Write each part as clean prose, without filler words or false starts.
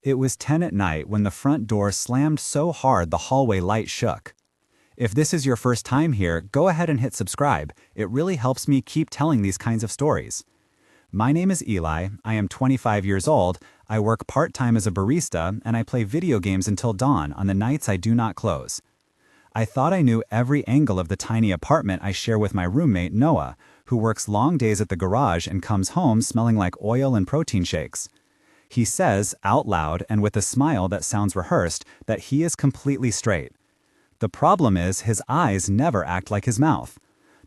It was 10 at night when the front door slammed so hard the hallway light shook. If this is your first time here, go ahead and hit subscribe. It really helps me keep telling these kinds of stories. My name is Eli, I am 25 years old, I work part-time as a barista, and I play video games until dawn on the nights I do not close. I thought I knew every angle of the tiny apartment I share with my roommate, Noah, who works long days at the garage and comes home smelling like oil and protein shakes. He says, out loud and with a smile that sounds rehearsed, that he is completely straight. The problem is his eyes never act like his mouth.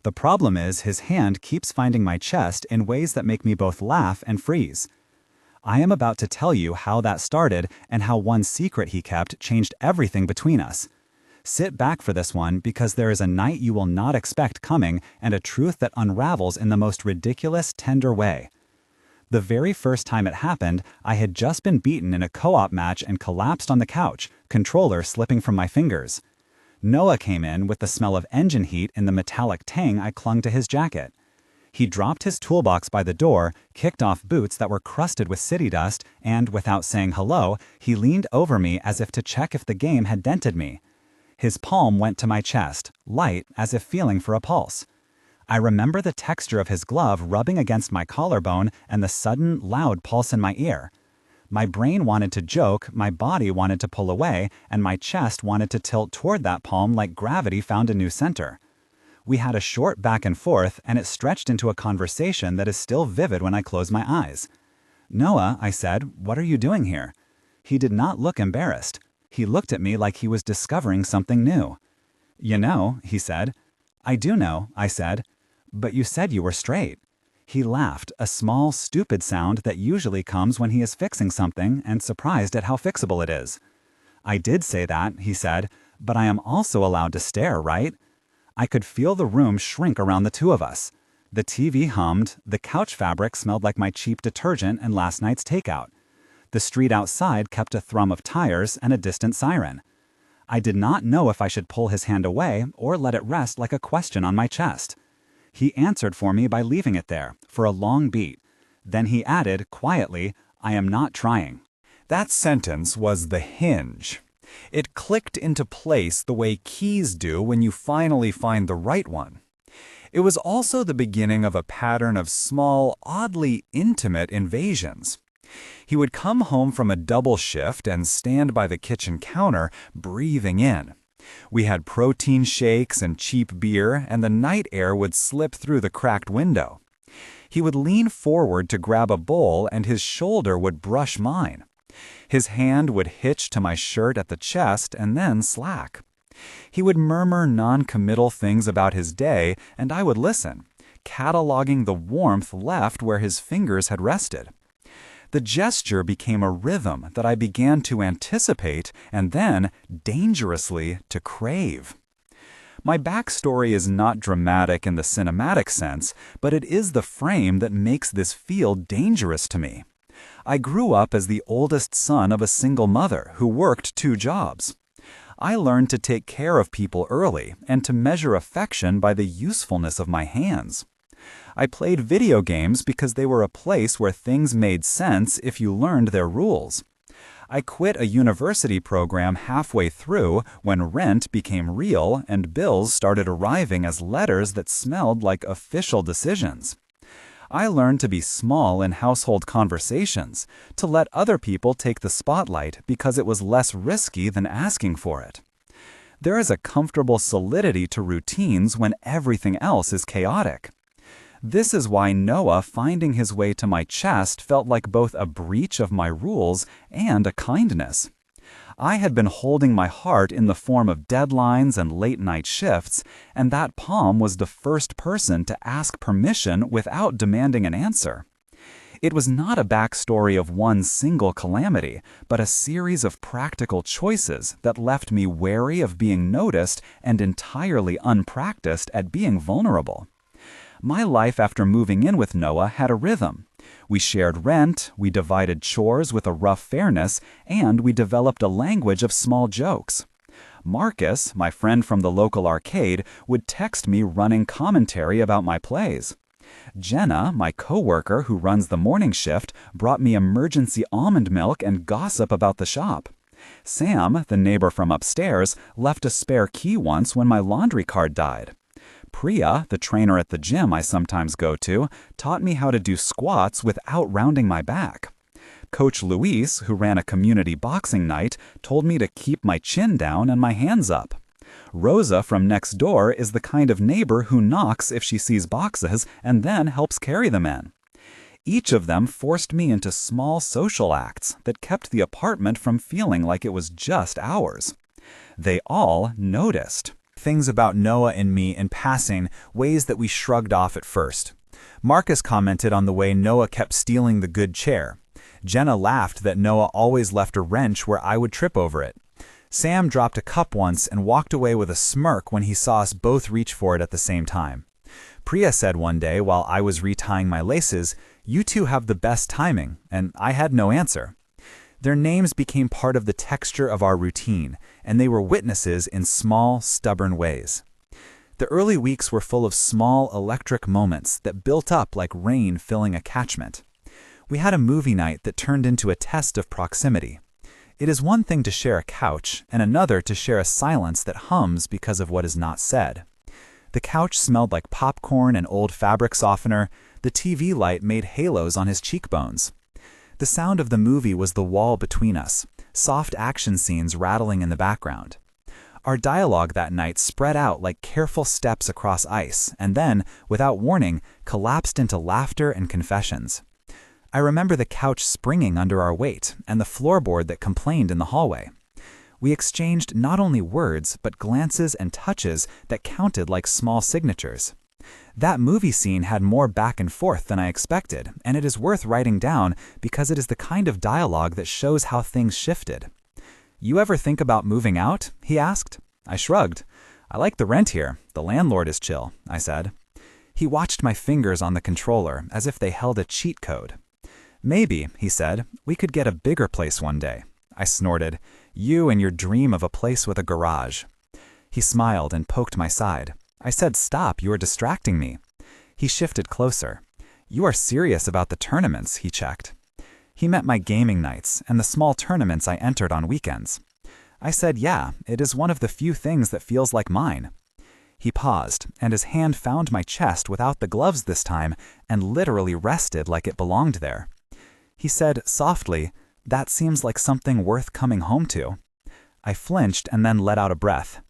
The problem is his hand keeps finding my chest in ways that make me both laugh and freeze. I am about to tell you how that started and how one secret he kept changed everything between us. Sit back for this one because there is a night you will not expect coming and a truth that unravels in the most ridiculous, tender way. The very first time it happened, I had just been beaten in a co-op match and collapsed on the couch, controller slipping from my fingers. Noah came in with the smell of engine heat in the metallic tang I clung to his jacket. He dropped his toolbox by the door, kicked off boots that were crusted with city dust, and, without saying hello, he leaned over me as if to check if the game had dented me. His palm went to my chest, light, as if feeling for a pulse. I remember the texture of his glove rubbing against my collarbone and the sudden, loud pulse in my ear. My brain wanted to joke, my body wanted to pull away, and my chest wanted to tilt toward that palm like gravity found a new center. We had a short back and forth, and it stretched into a conversation that is still vivid when I close my eyes. "Noah," I said, "what are you doing here?" He did not look embarrassed. He looked at me like he was discovering something new. "You know," he said. "I do know," I said. "But you said you were straight." He laughed, a small, stupid sound that usually comes when he is fixing something and surprised at how fixable it is. "I did say that," he said, "but I am also allowed to stare, right?" I could feel the room shrink around the two of us. The TV hummed, the couch fabric smelled like my cheap detergent and last night's takeout. The street outside kept a thrum of tires and a distant siren. I did not know if I should pull his hand away or let it rest like a question on my chest. He answered for me by leaving it there, for a long beat. Then he added, quietly, "I am not trying." That sentence was the hinge. It clicked into place the way keys do when you finally find the right one. It was also the beginning of a pattern of small, oddly intimate invasions. He would come home from a double shift and stand by the kitchen counter, breathing in. We had protein shakes and cheap beer, and the night air would slip through the cracked window. He would lean forward to grab a bowl, and his shoulder would brush mine. His hand would hitch to my shirt at the chest and then slack. He would murmur non-committal things about his day, and I would listen, cataloging the warmth left where his fingers had rested. The gesture became a rhythm that I began to anticipate and then, dangerously, to crave. My backstory is not dramatic in the cinematic sense, but it is the frame that makes this feel dangerous to me. I grew up as the oldest son of a single mother who worked 2 jobs. I learned to take care of people early and to measure affection by the usefulness of my hands. I played video games because they were a place where things made sense if you learned their rules. I quit a university program halfway through when rent became real and bills started arriving as letters that smelled like official decisions. I learned to be small in household conversations, to let other people take the spotlight because it was less risky than asking for it. There is a comfortable solidity to routines when everything else is chaotic. This is why Noah finding his way to my chest felt like both a breach of my rules and a kindness. I had been holding my heart in the form of deadlines and late-night shifts, and that palm was the first person to ask permission without demanding an answer. It was not a backstory of one single calamity, but a series of practical choices that left me wary of being noticed and entirely unpracticed at being vulnerable. My life after moving in with Noah had a rhythm. We shared rent, we divided chores with a rough fairness, and we developed a language of small jokes. Marcus, my friend from the local arcade, would text me running commentary about my plays. Jenna, my coworker who runs the morning shift, brought me emergency almond milk and gossip about the shop. Sam, the neighbor from upstairs, left a spare key once when my laundry card died. Priya, the trainer at the gym I sometimes go to, taught me how to do squats without rounding my back. Coach Luis, who ran a community boxing night, told me to keep my chin down and my hands up. Rosa from next door is the kind of neighbor who knocks if she sees boxes and then helps carry them in. Each of them forced me into small social acts that kept the apartment from feeling like it was just ours. They all noticed. Things about Noah and me in passing, ways that we shrugged off at first. Marcus commented on the way Noah kept stealing the good chair. Jenna laughed that Noah always left a wrench where I would trip over it. Sam dropped a cup once and walked away with a smirk when he saw us both reach for it at the same time. Priya said one day while I was retying my laces, "You two have the best timing," and I had no answer. Their names became part of the texture of our routine, and they were witnesses in small, stubborn ways. The early weeks were full of small, electric moments that built up like rain filling a catchment. We had a movie night that turned into a test of proximity. It is one thing to share a couch, and another to share a silence that hums because of what is not said. The couch smelled like popcorn and old fabric softener. The TV light made halos on his cheekbones. The sound of the movie was the wall between us, soft action scenes rattling in the background. Our dialogue that night spread out like careful steps across ice, and then, without warning, collapsed into laughter and confessions. I remember the couch springing under our weight and the floorboard that complained in the hallway. We exchanged not only words, but glances and touches that counted like small signatures. That movie scene had more back and forth than I expected, and it is worth writing down because it is the kind of dialogue that shows how things shifted. "You ever think about moving out?" he asked. I shrugged. "I like the rent here. The landlord is chill," I said. He watched my fingers on the controller as if they held a cheat code. "Maybe," he said, "we could get a bigger place one day." I snorted. "You and your dream of a place with a garage." He smiled and poked my side. I said, "Stop, you are distracting me." He shifted closer. "You are serious about the tournaments," he checked. He meant my gaming nights and the small tournaments I entered on weekends. I said, "Yeah, it is one of the few things that feels like mine." He paused, and his hand found my chest without the gloves this time and literally rested like it belonged there. He said softly, "That seems like something worth coming home to." I flinched and then let out a breath.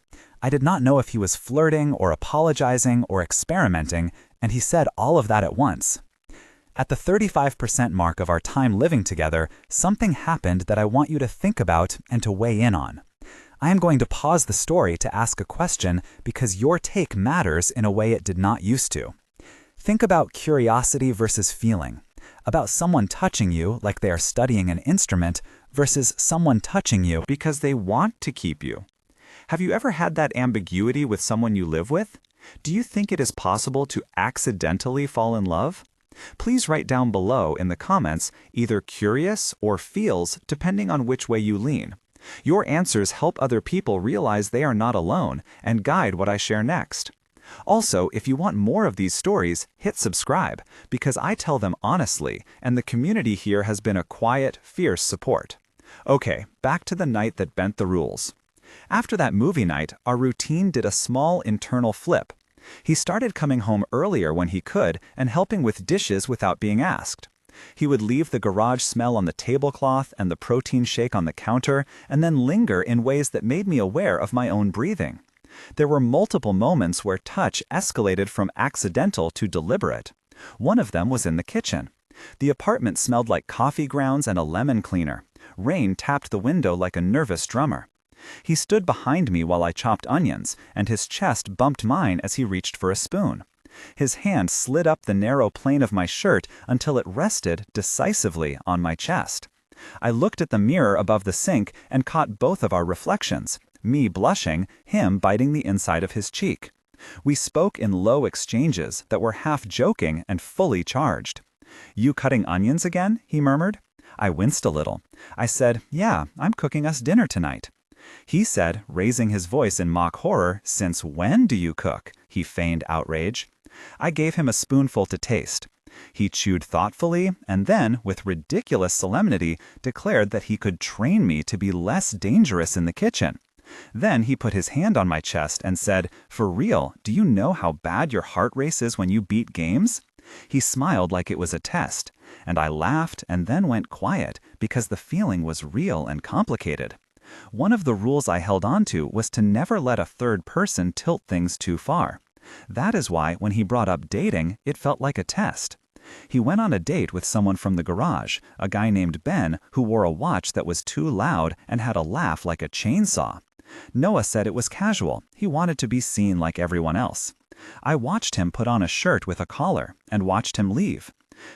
I did not know if he was flirting or apologizing or experimenting, and he said all of that at once. At the 35% mark of our time living together, something happened that I want you to think about and to weigh in on. I am going to pause the story to ask a question because your take matters in a way it did not used to. Think about curiosity versus feeling, about someone touching you like they are studying an instrument versus someone touching you because they want to keep you. Have you ever had that ambiguity with someone you live with? Do you think it is possible to accidentally fall in love? Please write down below in the comments either curious or feels, depending on which way you lean. Your answers help other people realize they are not alone and guide what I share next. Also, if you want more of these stories, hit subscribe, because I tell them honestly, and the community here has been a quiet, fierce support. Okay, back to the night that bent the rules. After that movie night, our routine did a small internal flip. He started coming home earlier when he could and helping with dishes without being asked. He would leave the garage smell on the tablecloth and the protein shake on the counter, and then linger in ways that made me aware of my own breathing. There were multiple moments where touch escalated from accidental to deliberate. One of them was in the kitchen. The apartment smelled like coffee grounds and a lemon cleaner. Rain tapped the window like a nervous drummer. He stood behind me while I chopped onions, and his chest bumped mine as he reached for a spoon. His hand slid up the narrow plane of my shirt until it rested decisively on my chest. I looked at the mirror above the sink and caught both of our reflections, me blushing, him biting the inside of his cheek. We spoke in low exchanges that were half joking and fully charged. "You cutting onions again?" he murmured. I winced a little. I said, "Yeah, I'm cooking us dinner tonight." He said, raising his voice in mock horror, "Since when do you cook?" He feigned outrage. I gave him a spoonful to taste. He chewed thoughtfully and then, with ridiculous solemnity, declared that he could train me to be less dangerous in the kitchen. Then he put his hand on my chest and said, "For real, do you know how bad your heart races when you beat games?" He smiled like it was a test, and I laughed and then went quiet because the feeling was real and complicated. One of the rules I held on to was to never let a third person tilt things too far. That is why when he brought up dating, it felt like a test. He went on a date with someone from the garage, a guy named Ben who wore a watch that was too loud and had a laugh like a chainsaw. Noah said it was casual. He wanted to be seen like everyone else. I watched him put on a shirt with a collar and watched him leave.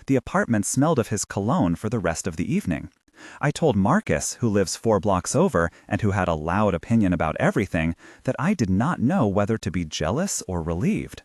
The apartment smelled of his cologne for the rest of the evening. I told Marcus, who lives 4 blocks over and who had a loud opinion about everything, that I did not know whether to be jealous or relieved.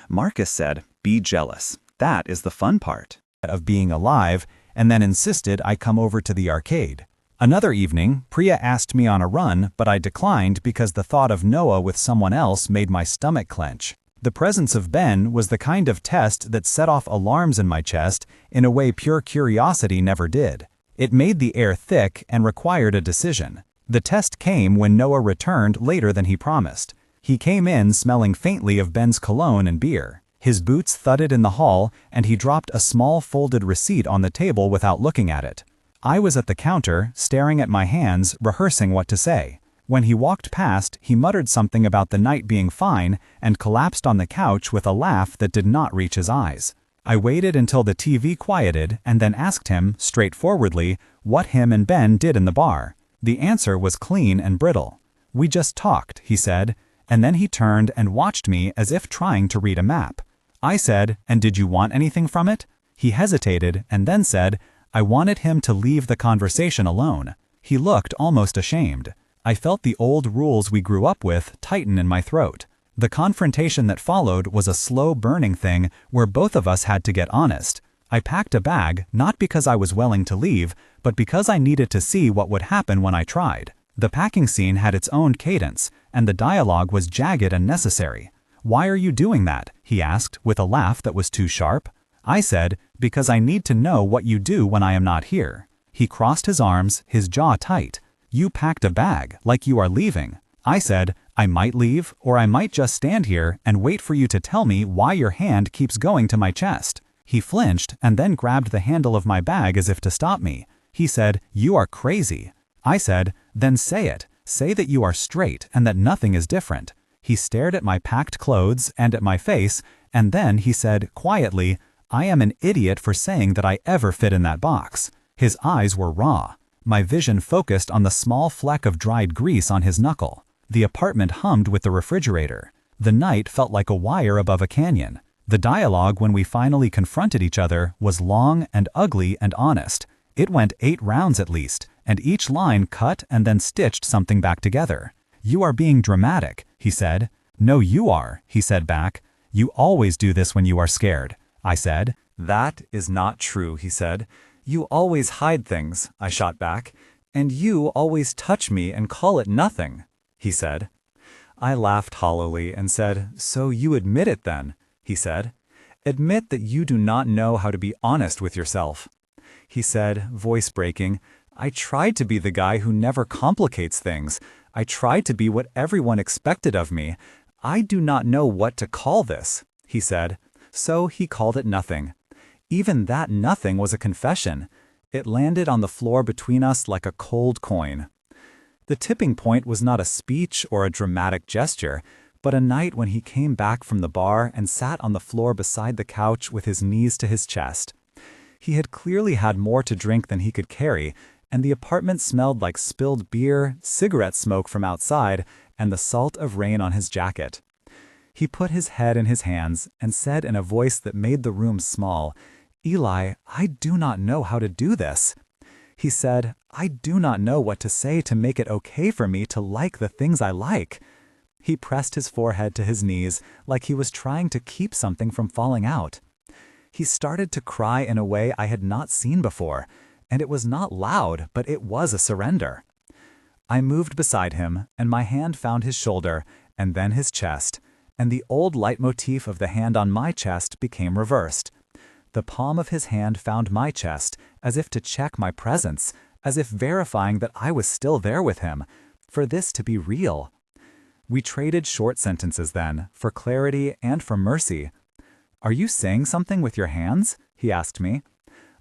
Marcus said, "Be jealous. That is the fun part of being alive," and then insisted I come over to the arcade. Another evening, Priya asked me on a run, but I declined because the thought of Noah with someone else made my stomach clench. The presence of Ben was the kind of test that set off alarms in my chest in a way pure curiosity never did. It made the air thick and required a decision. The test came when Noah returned later than he promised. He came in smelling faintly of Ben's cologne and beer. His boots thudded in the hall, and he dropped a small folded receipt on the table without looking at it. I was at the counter, staring at my hands, rehearsing what to say. When he walked past, he muttered something about the night being fine and collapsed on the couch with a laugh that did not reach his eyes. I waited until the TV quieted and then asked him, straightforwardly, what him and Ben did in the bar. The answer was clean and brittle. "We just talked," he said, and then he turned and watched me as if trying to read a map. I said, "And did you want anything from it?" He hesitated and then said, "I wanted him to leave the conversation alone." He looked almost ashamed. I felt the old rules we grew up with tighten in my throat. The confrontation that followed was a slow burning thing where both of us had to get honest. I packed a bag, not because I was willing to leave, but because I needed to see what would happen when I tried. The packing scene had its own cadence, and the dialogue was jagged and necessary. "Why are you doing that?" he asked, with a laugh that was too sharp. I said, "Because I need to know what you do when I am not here." He crossed his arms, his jaw tight. "You packed a bag, like you are leaving." I said, "I might leave, or I might just stand here and wait for you to tell me why your hand keeps going to my chest." He flinched and then grabbed the handle of my bag as if to stop me. He said, "You are crazy." I said, "Then say it. Say that you are straight and that nothing is different." He stared at my packed clothes and at my face, and then he said, quietly, "I am an idiot for saying that I ever fit in that box." His eyes were raw. My vision focused on the small fleck of dried grease on his knuckle. The apartment hummed with the refrigerator. The night felt like a wire above a canyon. The dialogue when we finally confronted each other was long and ugly and honest. It went 8 rounds at least, and each line cut and then stitched something back together. "You are being dramatic," he said. "No, you are," he said back. "You always do this when you are scared." I said. "That is not true," he said. "You always hide things," I shot back. "And you always touch me and call it nothing," he said. I laughed hollowly and said, "So you admit it then," he said. "Admit that you do not know how to be honest with yourself." He said, voice breaking, "I tried to be the guy who never complicates things. I tried to be what everyone expected of me. I do not know what to call this," he said. So he called it nothing. Even that nothing was a confession. It landed on the floor between us like a cold coin. The tipping point was not a speech or a dramatic gesture, but a night when he came back from the bar and sat on the floor beside the couch with his knees to his chest. He had clearly had more to drink than he could carry, and the apartment smelled like spilled beer, cigarette smoke from outside, and the salt of rain on his jacket. He put his head in his hands and said in a voice that made the room small, "Eli, I do not know how to do this." He said, "I do not know what to say to make it okay for me to like the things I like." He pressed his forehead to his knees like he was trying to keep something from falling out. He started to cry in a way I had not seen before, and it was not loud, but it was a surrender. I moved beside him, and my hand found his shoulder, and then his chest, and the old leitmotif of the hand on my chest became reversed. The palm of his hand found my chest, as if to check my presence, as if verifying that I was still there with him, for this to be real. We traded short sentences then, for clarity and for mercy. "Are you saying something with your hands?" he asked me.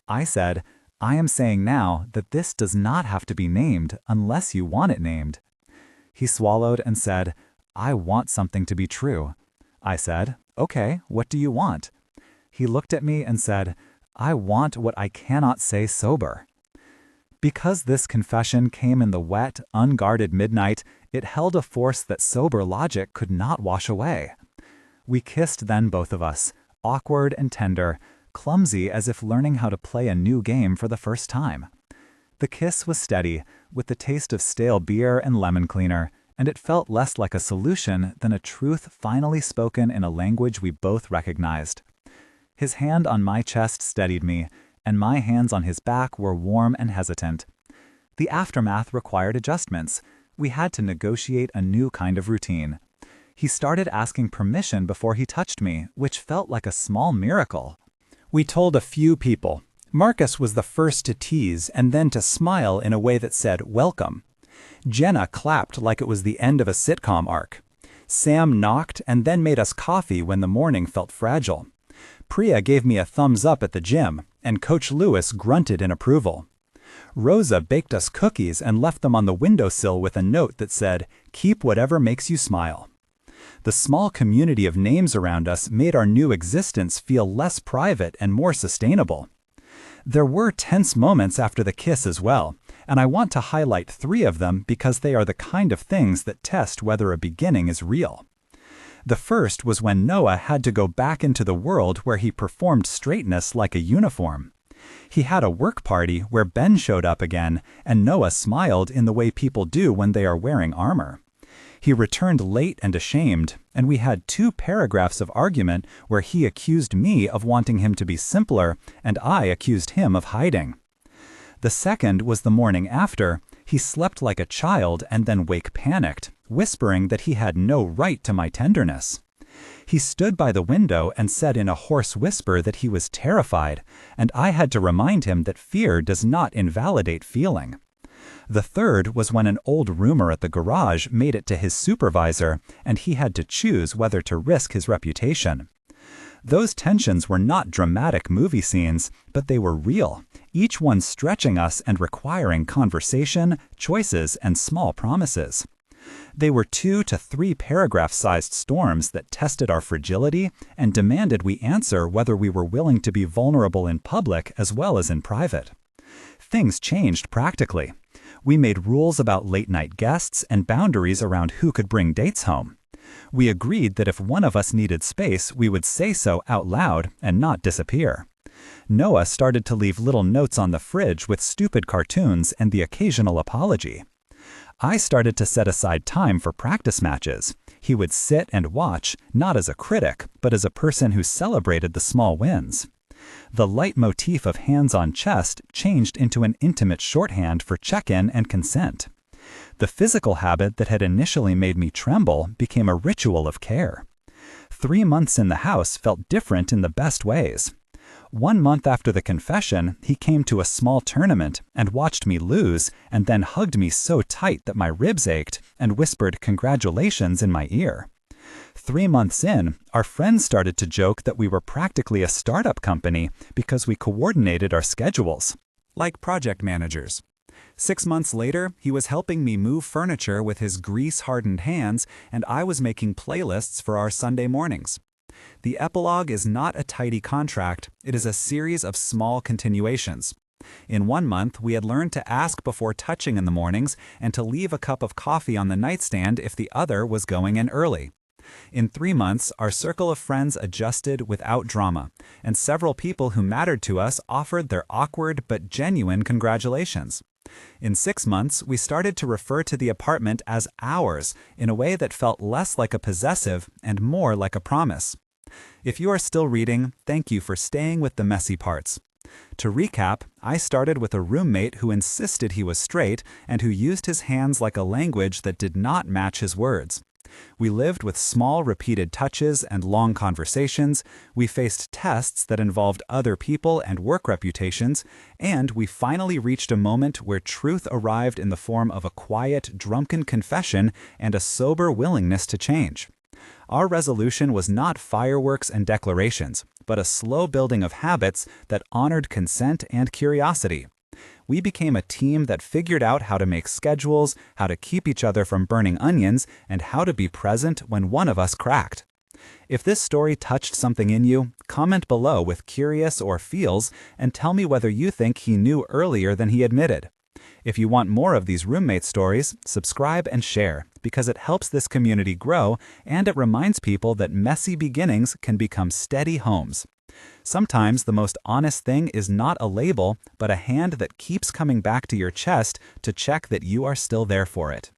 I said, "I am saying now that this does not have to be named unless you want it named." He swallowed and said, "I want something to be true." I said, "Okay, what do you want?" He looked at me and said, "I want what I cannot say sober." Because this confession came in the wet, unguarded midnight, it held a force that sober logic could not wash away. We kissed then, both of us, awkward and tender, clumsy as if learning how to play a new game for the first time. The kiss was steady, with the taste of stale beer and lemon cleaner, and it felt less like a solution than a truth finally spoken in a language we both recognized. His hand on my chest steadied me, and my hands on his back were warm and hesitant. The aftermath required adjustments. We had to negotiate a new kind of routine. He started asking permission before he touched me, which felt like a small miracle. We told a few people. Marcus was the first to tease and then to smile in a way that said, "Welcome." Jenna clapped like it was the end of a sitcom arc. Sam knocked and then made us coffee when the morning felt fragile. Priya gave me a thumbs up at the gym, and Coach Lewis grunted in approval. Rosa baked us cookies and left them on the windowsill with a note that said, "Keep whatever makes you smile." The small community of names around us made our new existence feel less private and more sustainable. There were tense moments after the kiss as well, and I want to highlight 3 of them because they are the kind of things that test whether a beginning is real. The first was when Noah had to go back into the world where he performed straightness like a uniform. He had a work party where Ben showed up again, and Noah smiled in the way people do when they are wearing armor. He returned late and ashamed, and we had 2 paragraphs of argument where he accused me of wanting him to be simpler, and I accused him of hiding. The second was the morning after. He slept like a child and then wake panicked, whispering that he had no right to my tenderness. He stood by the window and said in a hoarse whisper that he was terrified, and I had to remind him that fear does not invalidate feeling. The third was when an old rumor at the garage made it to his supervisor, and he had to choose whether to risk his reputation. Those tensions were not dramatic movie scenes, but they were real, each one stretching us and requiring conversation, choices, and small promises. They were 2 to 3 paragraph-sized storms that tested our fragility and demanded we answer whether we were willing to be vulnerable in public as well as in private. Things changed practically. We made rules about late-night guests and boundaries around who could bring dates home. We agreed that if one of us needed space, we would say so out loud and not disappear. Noah started to leave little notes on the fridge with stupid cartoons and the occasional apology. I started to set aside time for practice matches. He would sit and watch, not as a critic, but as a person who celebrated the small wins. The leitmotif of hands on chest changed into an intimate shorthand for check-in and consent. The physical habit that had initially made me tremble became a ritual of care. 3 months in the house felt different in the best ways. 1 month after the confession, he came to a small tournament and watched me lose, and then hugged me so tight that my ribs ached and whispered congratulations in my ear. 3 months in, our friends started to joke that we were practically a startup company because we coordinated our schedules, like project managers. 6 months later, he was helping me move furniture with his grease-hardened hands, and I was making playlists for our Sunday mornings. The epilogue is not a tidy contract, it is a series of small continuations. In 1 month, we had learned to ask before touching in the mornings and to leave a cup of coffee on the nightstand if the other was going in early. In 3 months, our circle of friends adjusted without drama, and several people who mattered to us offered their awkward but genuine congratulations. In 6 months, we started to refer to the apartment as ours in a way that felt less like a possessive and more like a promise. If you are still reading, thank you for staying with the messy parts. To recap, I started with a roommate who insisted he was straight and who used his hands like a language that did not match his words. We lived with small, repeated touches and long conversations, we faced tests that involved other people and work reputations, and we finally reached a moment where truth arrived in the form of a quiet, drunken confession and a sober willingness to change. Our resolution was not fireworks and declarations, but a slow building of habits that honored consent and curiosity. We became a team that figured out how to make schedules, how to keep each other from burning onions, and how to be present when one of us cracked. If this story touched something in you, comment below with curious or feels and tell me whether you think he knew earlier than he admitted. If you want more of these roommate stories, subscribe and share, because it helps this community grow and it reminds people that messy beginnings can become steady homes. Sometimes the most honest thing is not a label, but a hand that keeps coming back to your chest to check that you are still there for it.